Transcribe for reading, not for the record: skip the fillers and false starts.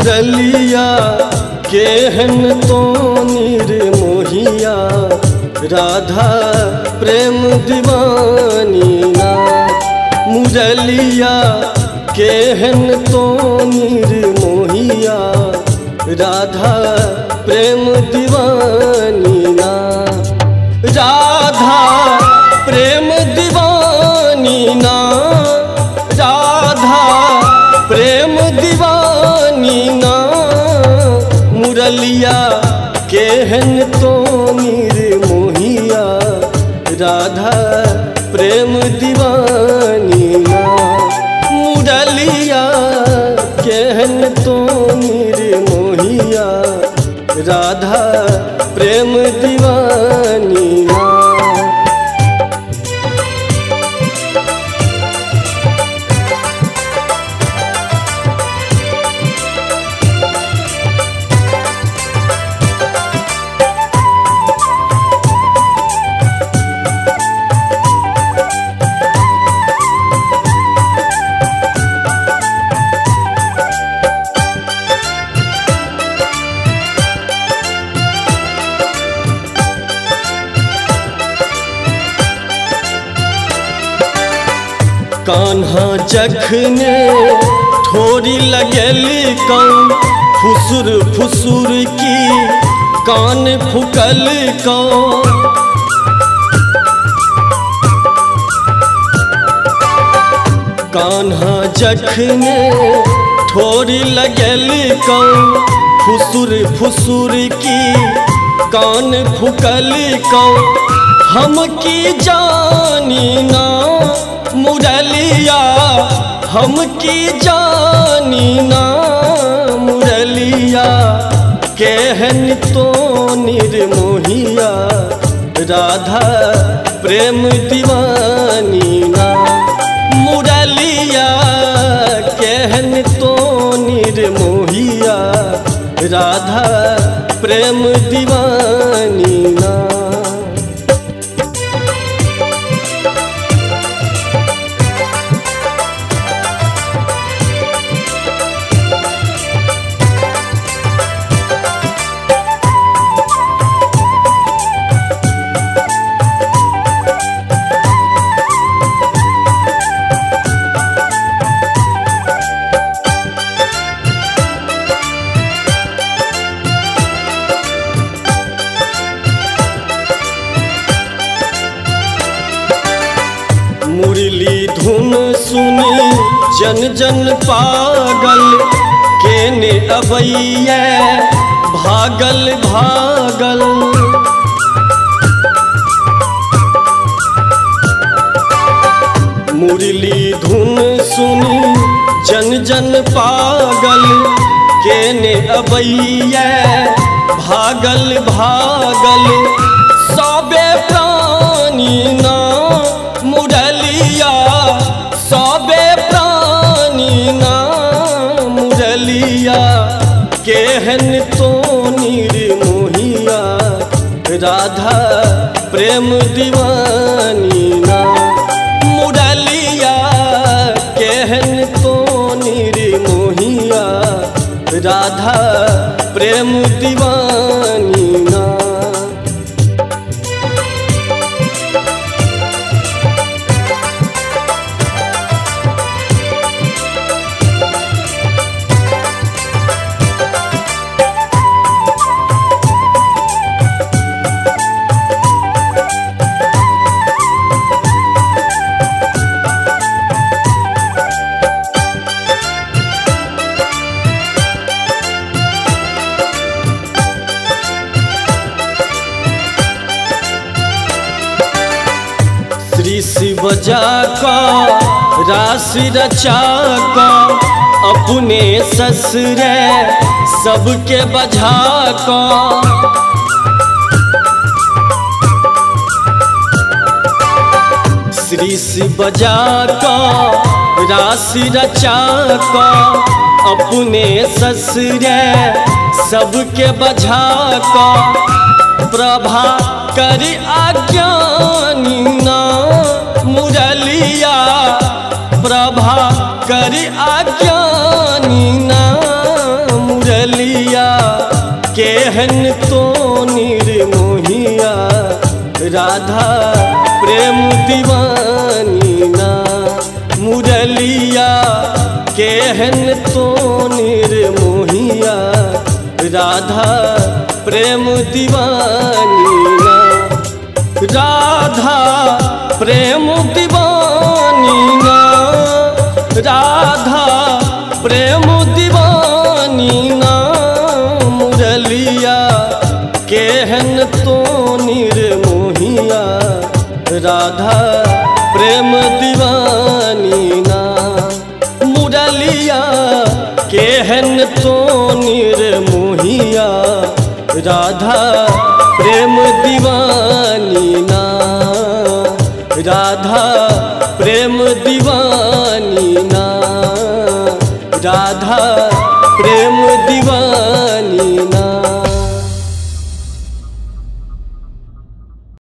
मुरलिया केहन तो निर्मोहिया राधा प्रेम दीवानी ना। मुरलिया केहन तो निर्मोहिया राधा प्रेम दीवानी ना। राधा प्रेम दीवानी ना, राधा प्रेम दीवानी ना। मुरलिया केहन तो निर्मोहिया राधा प्रेम दीवानी ना। मुरलिया केहन तो निर्मोहिया राधा प्रेम दीवानी ना। कान्हा जखने ठोरी लगेली कौन फुसुर फुसुर की कान फुकल कौन। कान्हा जखने ठोरी लगेली कौन फुसुर फुसुर की कान फुकल कौन। हम की जानी ना मुरलिया, हम की जानी ना मुरलिया केहन तो निर्मोहिया राधा प्रेम दीवानी ना। मुरलिया केहन तो निर्मोहिया राधा प्रेम दीवानी ना। मुरली धुन सुनी जन जन पागल केने अबैया भागल भागल। मुरली धुन सुनी जन जन पागल केने अबैया भागल भागल। सबे प्राणी ना मुरलिया, सबे प्राणी ना मुरलिया केहन तो निर्मोहिया राधा प्रेम दीवानी ना। मुरलिया केहन तो निर्मोहिया राधा प्रेम दीवानी ना। ऋषि बजा का राशि रचा का अपने ससुरे सबके बजा का। ऋषि बजा का राशि रचा का अपने ससुरे सबके बजा का। प्रभा करी अज्ञानी ना मुरलिया, प्रभा करी अज्ञानी ना राधा प्रेम दीवानी ना। मुरलिया केहन तो निर्मोहिया राधा प्रेम दीवानी ना। राधा प्रेम दीवानी ना। राधा प्रेम दीवानी ना। मुरलिया केहन तो निर्मोहिया राधा प्रेम दीवानी ना। मुरलिया केहन तो निर्मोहिया राधा प्रेम दीवानी ना। राधा